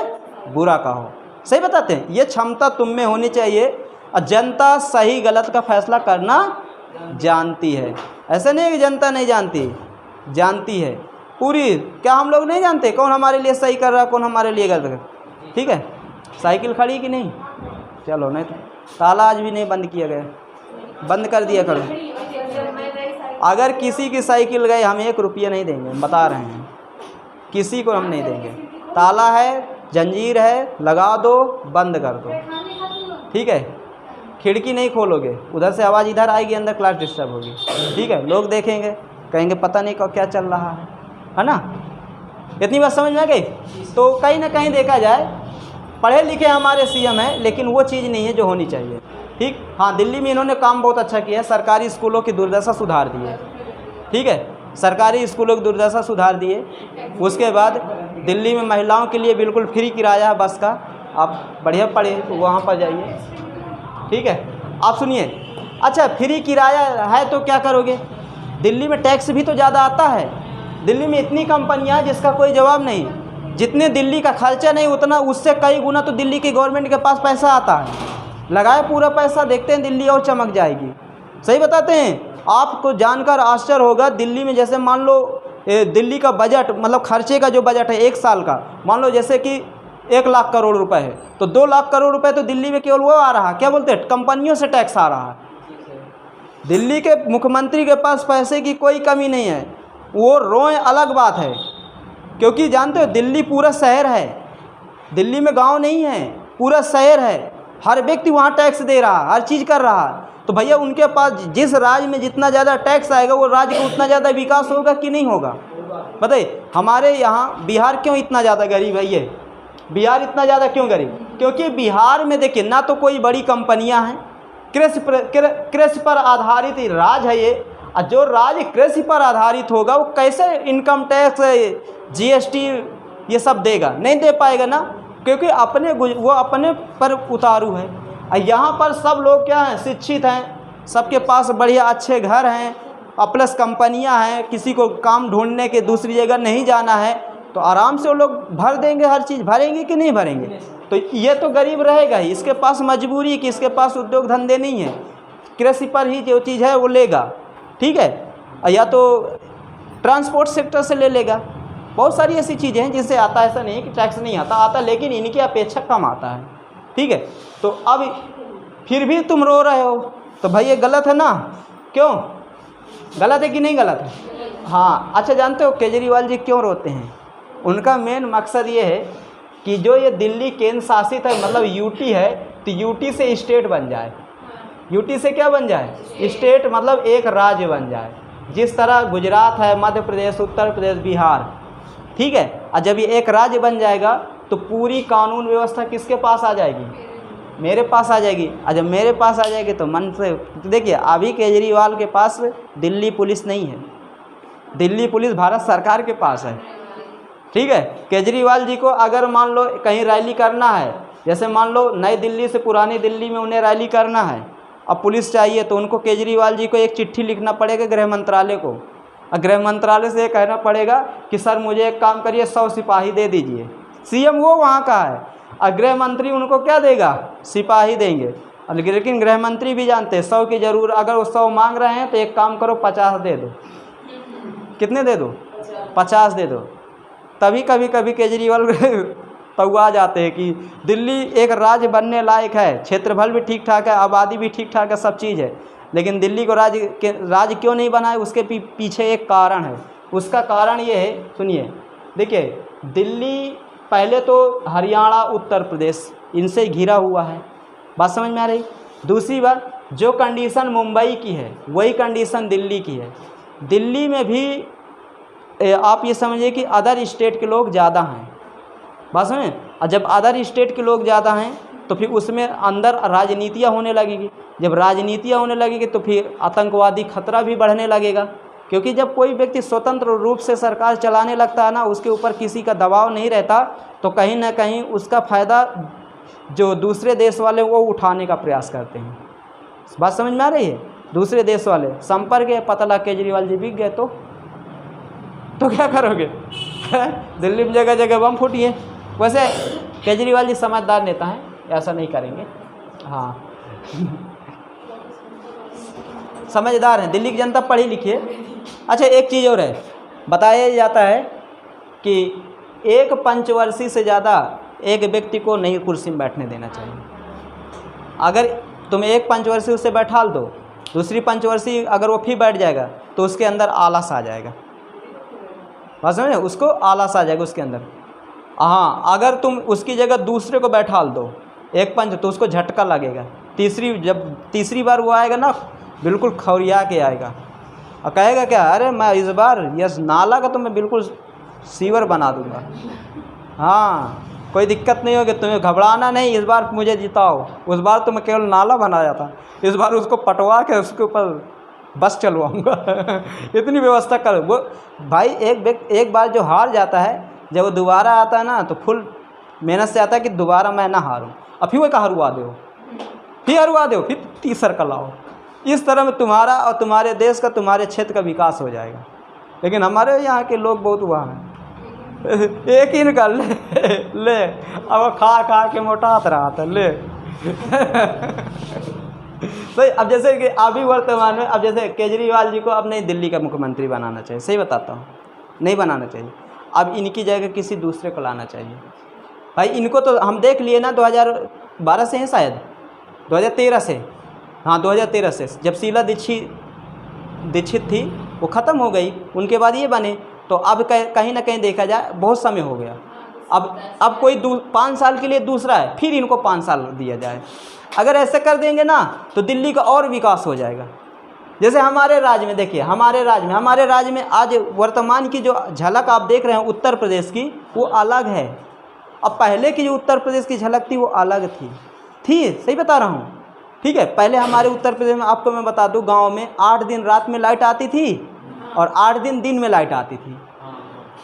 S1: बुरा कहो। सही बताते हैं। ये क्षमता तुम में होनी चाहिए। और जनता सही गलत का फैसला करना जानती है। ऐसा नहीं है कि जनता नहीं जानती, जानती है पूरी। क्या हम लोग नहीं जानते कौन हमारे लिए सही कर रहा है, कौन हमारे लिए गलत कर, ठीक है। साइकिल खड़ी कि नहीं, चलो, नहीं तो ताला आज भी नहीं बंद किया गया, बंद कर दिया करो। अगर किसी की साइकिल गई हम 1 रुपया नहीं देंगे, बता रहे हैं, किसी को हम नहीं देंगे। ताला है, जंजीर है, लगा दो, बंद कर दो, ठीक है। खिड़की नहीं खोलोगे, उधर से आवाज़ इधर आएगी, अंदर क्लास डिस्टर्ब होगी, ठीक है। लोग देखेंगे, कहेंगे पता नहीं क्या चल रहा है ना। इतनी बात समझ में आ गई। तो कहीं ना कहीं देखा जाए, पढ़े लिखे हमारे सीएम हैं, लेकिन वो चीज़ नहीं है जो होनी चाहिए, ठीक। हाँ, दिल्ली में इन्होंने काम बहुत अच्छा किया है, सरकारी स्कूलों की दुर्दशा सुधार दी है, ठीक है। सरकारी स्कूलों की दुर्दशा सुधार दी है। उसके बाद दिल्ली में महिलाओं के लिए बिल्कुल फ्री किराया है बस का, आप बढ़िया पढ़े वहाँ पर जाइए, ठीक है। आप सुनिए, अच्छा फ्री किराया है तो क्या करोगे? दिल्ली में टैक्स भी तो ज़्यादा आता है। दिल्ली में इतनी कंपनियां हैं जिसका कोई जवाब नहीं। जितने दिल्ली का खर्चा नहीं उतना उससे कई गुना तो दिल्ली की गवर्नमेंट के पास पैसा आता है। लगाए पूरा पैसा, देखते हैं दिल्ली और चमक जाएगी। सही बताते हैं। आपको जानकर आश्चर्य होगा, दिल्ली में जैसे मान लो दिल्ली का बजट, मतलब खर्चे का जो बजट है 1 साल का, मान लो जैसे कि 1 लाख करोड़ रुपए है, तो 2 लाख करोड़ रुपए तो दिल्ली में केवल वो आ रहा है, क्या बोलते हैं, कंपनियों से टैक्स आ रहा है। दिल्ली के मुख्यमंत्री के पास पैसे की कोई कमी नहीं है, वो रोए अलग बात है, क्योंकि जानते हो दिल्ली पूरा शहर है, दिल्ली में गांव नहीं है, पूरा शहर है। हर व्यक्ति वहाँ टैक्स दे रहा है, हर चीज़ कर रहा है। तो भैया उनके पास जिस राज्य में जितना ज़्यादा टैक्स आएगा वो राज्य का उतना ज़्यादा विकास होगा कि नहीं होगा? बताइए। हमारे यहाँ बिहार क्यों इतना ज़्यादा गरीब है? ये बिहार इतना ज़्यादा क्यों गरीब? क्योंकि बिहार में देखिए ना तो कोई बड़ी कंपनियाँ हैं, कृषि पर आधारित राज्य है ये। और जो राज्य कृषि पर आधारित होगा वो कैसे इनकम टैक्स, जीएसटी ये सब देगा? नहीं दे पाएगा ना, क्योंकि वो अपने पर उतारू है। और यहाँ पर सब लोग क्या हैं, शिक्षित हैं, सबके पास बढ़िया अच्छे घर हैं, प्लस कंपनियाँ हैं, किसी को काम ढूंढने के दूसरी जगह नहीं जाना है, तो आराम से वो लोग भर देंगे, हर चीज़ भरेंगे कि नहीं भरेंगे? तो ये तो गरीब रहेगा ही, इसके पास मजबूरी कि इसके पास उद्योग धंधे नहीं है, कृषि पर ही जो चीज़ है वो लेगा, ठीक है। या तो ट्रांसपोर्ट सेक्टर से ले लेगा। बहुत सारी ऐसी चीज़ें हैं जिनसे आता है, ऐसा नहीं है कि टैक्स नहीं आता, लेकिन इनकी अपेक्षा कम आता है, ठीक है। तो अब फिर भी तुम रो रहे हो, तो भाई ये गलत है ना? क्यों गलत है कि नहीं गलत है? हाँ। अच्छा, जानते हो केजरीवाल जी क्यों रोते हैं? उनका मेन मकसद ये है कि जो ये दिल्ली केंद्र शासित है, मतलब यूटी है, तो यूटी से स्टेट बन जाए। यूटी से क्या बन जाए? स्टेट, मतलब एक राज्य बन जाए, जिस तरह गुजरात है, मध्य प्रदेश, उत्तर प्रदेश, बिहार, ठीक है। और जब ये एक राज्य बन जाएगा तो पूरी कानून व्यवस्था किसके पास आ जाएगी? मेरे पास आ जाएगी। और जब मेरे पास आ जाएगी तो मन से देखिए, अभी केजरीवाल के पास दिल्ली पुलिस नहीं है, दिल्ली पुलिस भारत सरकार के पास है, ठीक है। केजरीवाल जी को अगर मान लो कहीं रैली करना है, जैसे मान लो नई दिल्ली से पुरानी दिल्ली में उन्हें रैली करना है, अब पुलिस चाहिए, तो उनको केजरीवाल जी को एक चिट्ठी लिखना पड़ेगा गृह मंत्रालय को, और गृह मंत्रालय से कहना पड़ेगा कि सर मुझे एक काम करिए, 100 सिपाही दे दीजिए। सीएम वो वहाँ का है, और गृह मंत्री उनको क्या देगा? सिपाही देंगे। लेकिन गृह मंत्री भी जानते हैं 100 की जरूर, अगर वो 100 मांग रहे हैं तो एक काम करो 50 दे दो। कितने दे दो? 50 दे दो। तभी कभी कभी केजरीवाल तौआ जाते हैं कि दिल्ली एक राज्य बनने लायक है, क्षेत्रफल भी ठीक ठाक है, आबादी भी ठीक ठाक है, सब चीज़ है, लेकिन दिल्ली को राज्य क्यों नहीं बनाए? उसके पीछे एक कारण है। उसका कारण ये है, सुनिए, देखिए दिल्ली पहले तो हरियाणा, उत्तर प्रदेश इनसे घिरा हुआ है, बात समझ में आ रही? दूसरी बात, जो कंडीशन मुंबई की है वही कंडीशन दिल्ली की है। दिल्ली में भी आप ये समझिए कि अदर स्टेट के लोग ज़्यादा हैं, बात समझें। और जब अदर स्टेट के लोग ज़्यादा हैं तो फिर उसमें अंदर राजनीतियाँ होने लगेगी। जब राजनीतियाँ होने लगेगी तो फिर आतंकवादी खतरा भी बढ़ने लगेगा, क्योंकि जब कोई व्यक्ति स्वतंत्र रूप से सरकार चलाने लगता है ना, उसके ऊपर किसी का दबाव नहीं रहता, तो कहीं ना कहीं उसका फ़ायदा जो दूसरे देश वाले वो उठाने का प्रयास करते हैं। बात समझ में आ रही है? दूसरे देश वाले संपर्क है, पता लगा केजरीवाल जी बिक गए तो क्या करोगे? दिल्ली में जगह जगह बम फूटी है। वैसे केजरीवाल जी समझदार नेता हैं, ऐसा नहीं करेंगे, हाँ समझदार हैं, दिल्ली की जनता पढ़ी लिखी है। अच्छा, एक चीज़ और है, बताया जाता है कि एक पंचवर्षीय से ज़्यादा एक व्यक्ति को नहीं कुर्सी में बैठने देना चाहिए। अगर तुम एक पंचवर्षीय उसे बैठाल दो दूसरी पंचवर्षीय अगर वो फिर बैठ जाएगा तो उसके अंदर आलस आ जाएगा। बात समझे, उसको आलस आ जाएगा उसके अंदर। हाँ, अगर तुम उसकी जगह दूसरे को बैठाल दो एक पंच, तो उसको झटका लगेगा। जब तीसरी बार वो आएगा ना, बिल्कुल खौरिया के आएगा और कहेगा क्या, अरे मैं इस बार यस नाला का तो मैं बिल्कुल सीवर बना दूंगा। हाँ, कोई दिक्कत नहीं होगी, तुम्हें घबराना नहीं, इस बार मुझे जिताओ। उस बार तो मैं केवल नाला बनाया था, इस बार उसको पटवा के उसके ऊपर बस चलवाऊँगा। इतनी व्यवस्था कर वो भाई। एक बार जो हार जाता है, जब वो दोबारा आता है ना, तो फुल मेहनत से आता है कि दोबारा मैं ना हारूँ। अब फिर वो का हरवा दो, फिर तीसर का लाओ। इस तरह में तुम्हारा और तुम्हारे देश का, तुम्हारे क्षेत्र का विकास हो जाएगा। लेकिन हमारे यहाँ के लोग बहुत हुआ है, एक ही निकाल ले अब खा के मोटात रहा था ले। भाई अब जैसे कि अभी वर्तमान में, अब जैसे केजरीवाल जी को अब नहीं दिल्ली का मुख्यमंत्री बनाना चाहिए, सही बताता हूँ, नहीं बनाना चाहिए। अब इनकी जगह किसी दूसरे को लाना चाहिए। भाई इनको तो हम देख लिए ना, 2012 से हैं शायद, 2013 से, हाँ 2013 से, जब शीला दीक्षित थी वो ख़त्म हो गई, उनके बाद ये बने। तो अब कहीं ना कहीं देखा जाए बहुत समय हो गया। अब कोई 5 साल के लिए दूसरा है, फिर इनको 5 साल दिया जाए। अगर ऐसे कर देंगे ना तो दिल्ली का और विकास हो जाएगा। जैसे हमारे राज्य में देखिए, हमारे राज्य में आज वर्तमान की जो झलक आप देख रहे हैं उत्तर प्रदेश की, वो अलग है। अब पहले की जो उत्तर प्रदेश की झलक थी वो अलग थी, सही बता रहा हूँ। ठीक है, पहले हमारे उत्तर प्रदेश में, आपको मैं बता दूँ, गांव में 8 दिन रात में लाइट आती थी और 8 दिन में लाइट आती थी।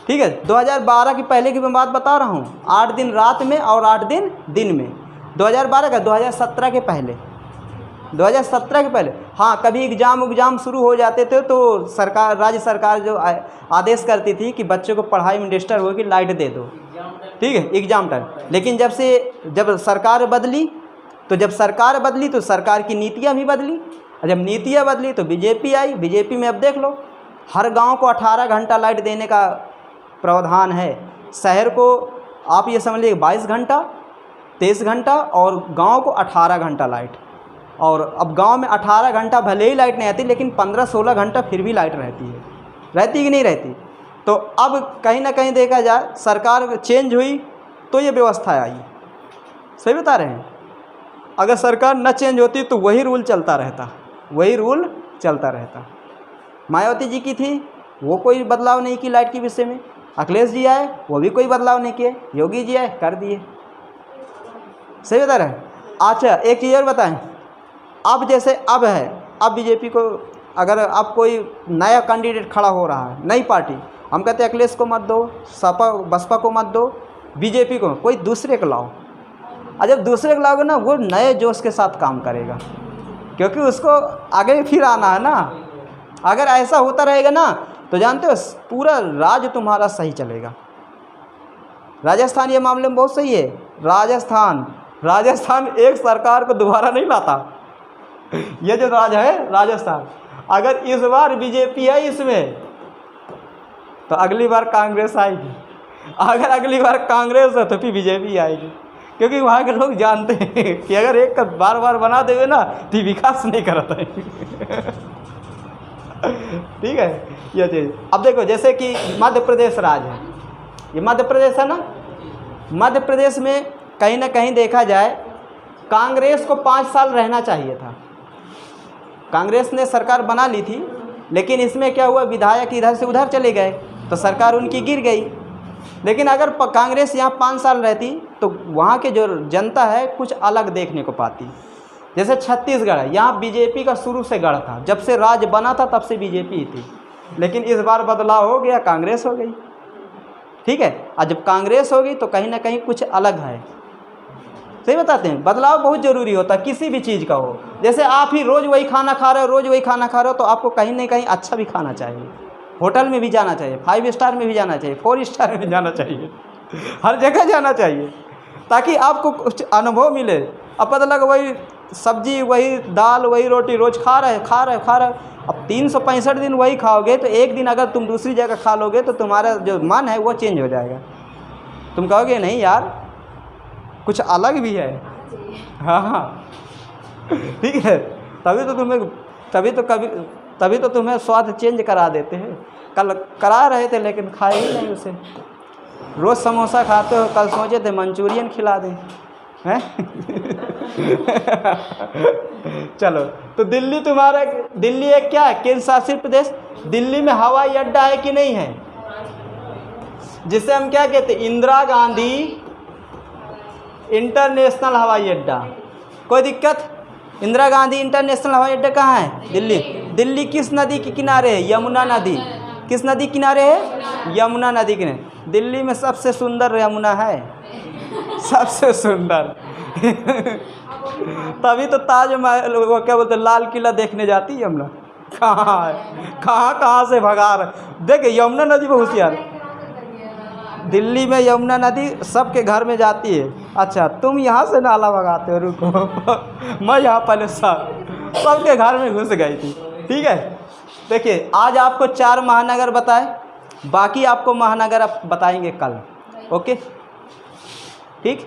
S1: ठीक है, 2012 की पहले की मैं बात बता रहा हूँ, 8 दिन रात में और 8 दिन में। 2012 का 2017 के पहले, 2017 के पहले। हाँ, कभी एग्ज़ाम शुरू हो जाते थे तो राज्य सरकार जो आदेश करती थी कि बच्चों को पढ़ाई में डिस्टर्ब हो कि लाइट दे दो। ठीक है, एग्ज़ाम टाइम। लेकिन जब सरकार बदली तो सरकार की नीतियाँ भी बदली, और जब नीतियाँ बदली तो बीजेपी आई। बीजेपी में अब देख लो, हर गांव को 18 घंटा लाइट देने का प्रावधान है। शहर को आप ये समझ लीजिए 22 घंटा, 23 घंटा, और गांव को 18 घंटा लाइट। और अब गांव में 18 घंटा भले ही लाइट नहीं आती, लेकिन 15-16 घंटा फिर भी लाइट रहती कि नहीं रहती। तो अब कहीं ना कहीं देखा जाए, सरकार चेंज हुई तो ये व्यवस्था आई। सही बता रहे हैं। अगर सरकार न चेंज होती तो वही रूल चलता रहता। मायावती जी की थी, वो कोई बदलाव नहीं की लाइट के विषय में। अखिलेश जी आए, वो भी कोई बदलाव नहीं किए। योगी जी आए, कर दिए। सही बता रहे हैं। अच्छा, एक चीज़ और बताएं, अब बीजेपी को, अगर अब कोई नया कैंडिडेट खड़ा हो रहा है, नई पार्टी, हम कहते हैं अखिलेश को मत दो, बसपा को मत दो, बीजेपी को, कोई दूसरे को लाओ। और जब दूसरे को लाओगे ना, वो नए जोश के साथ काम करेगा, क्योंकि उसको आगे फिर आना है ना। अगर ऐसा होता रहेगा ना, तो जानते हो पूरा राज्य तुम्हारा सही चलेगा। राजस्थान ये मामले में बहुत सही है। राजस्थान एक सरकार को दोबारा नहीं लाता। ये जो राज्य है राजस्थान, अगर इस बार बीजेपी है इसमें, तो अगली बार कांग्रेस आएगी। अगर अगली बार कांग्रेस है तो फिर बीजेपी आएगी, क्योंकि वहाँ के लोग जानते हैं कि अगर एक का बार बार बना देवे ना तो विकास नहीं करता है। ठीक है, ये चीज़। अब देखो, जैसे कि मध्य प्रदेश राज्य है, ये मध्य प्रदेश है ना, मध्य प्रदेश में कहीं ना कहीं देखा जाए कांग्रेस को 5 साल रहना चाहिए था। कांग्रेस ने सरकार बना ली थी, लेकिन इसमें क्या हुआ, विधायक इधर से उधर चले गए तो सरकार उनकी गिर गई। लेकिन अगर कांग्रेस यहाँ 5 साल रहती तो वहाँ के जो जनता है कुछ अलग देखने को पाती। जैसे छत्तीसगढ़ है, यहाँ बीजेपी का शुरू से गढ़ था, जब से राज्य बना था तब से बीजेपी थी। लेकिन इस बार बदलाव हो गया, कांग्रेस हो गई। ठीक है, और जब कांग्रेस होगी तो कहीं ना कहीं कुछ अलग है। सही बताते हैं, बदलाव बहुत ज़रूरी होता है, किसी भी चीज़ का हो। जैसे आप ही रोज़ वही खाना खा रहे हो, तो आपको कहीं ना कहीं अच्छा भी खाना चाहिए। होटल में भी जाना चाहिए, 5 स्टार में भी जाना चाहिए, 4 स्टार में भी जाना चाहिए, हर जगह जाना चाहिए, ताकि आपको कुछ अनुभव मिले। अब पता लगा वही सब्जी, वही दाल, वही रोटी रोज़ खा रहे। अब 365 दिन वही खाओगे, तो एक दिन अगर तुम दूसरी जगह खा लोगे तो तुम्हारा जो मन है वो चेंज हो जाएगा। तुम कहोगे नहीं यार, कुछ अलग भी है। हाँ, ठीक है, तभी तो तुम्हें तभी तो तुम्हें स्वाद चेंज करा देते हैं। कल करा रहे थे लेकिन खाए ही नहीं उसे। रोज़ समोसा खाते हो, कल सोचे थे मंचूरियन खिला दें, हैं? चलो, तो दिल्ली एक क्या है, केंद्र शासित प्रदेश। दिल्ली में हवाई अड्डा है कि नहीं है, जिसे हम क्या कहते हैं, इंदिरा गांधी इंटरनेशनल हवाई अड्डा। कोई दिक्कत? इंदिरा गांधी इंटरनेशनल हवाई अड्डा कहाँ है? दिल्ली। दिल्ली किस नदी के किनारे है? यमुना नदी। किस नदी किनारे है? यमुना नदी किनारे। दिल्ली में सबसे सुंदर यमुना है, सबसे सुंदर। तभी तो ताजमहल, वो क्या बोलते हैं, लाल किला देखने जाती है यमुना। कहाँ है? कहाँ से भगा रहे। देखिए यमुना नदी में होशियार, दिल्ली में यमुना नदी सबके घर में जाती है। अच्छा, तुम यहाँ से नाला भगाते हो, रुको। मैं यहाँ पहले सबके घर में घुस गई थी। ठीक है, देखिए आज आपको 4 महानगर बताए, बाकी आपको महानगर आप बताएंगे कल। ओके, ठीक।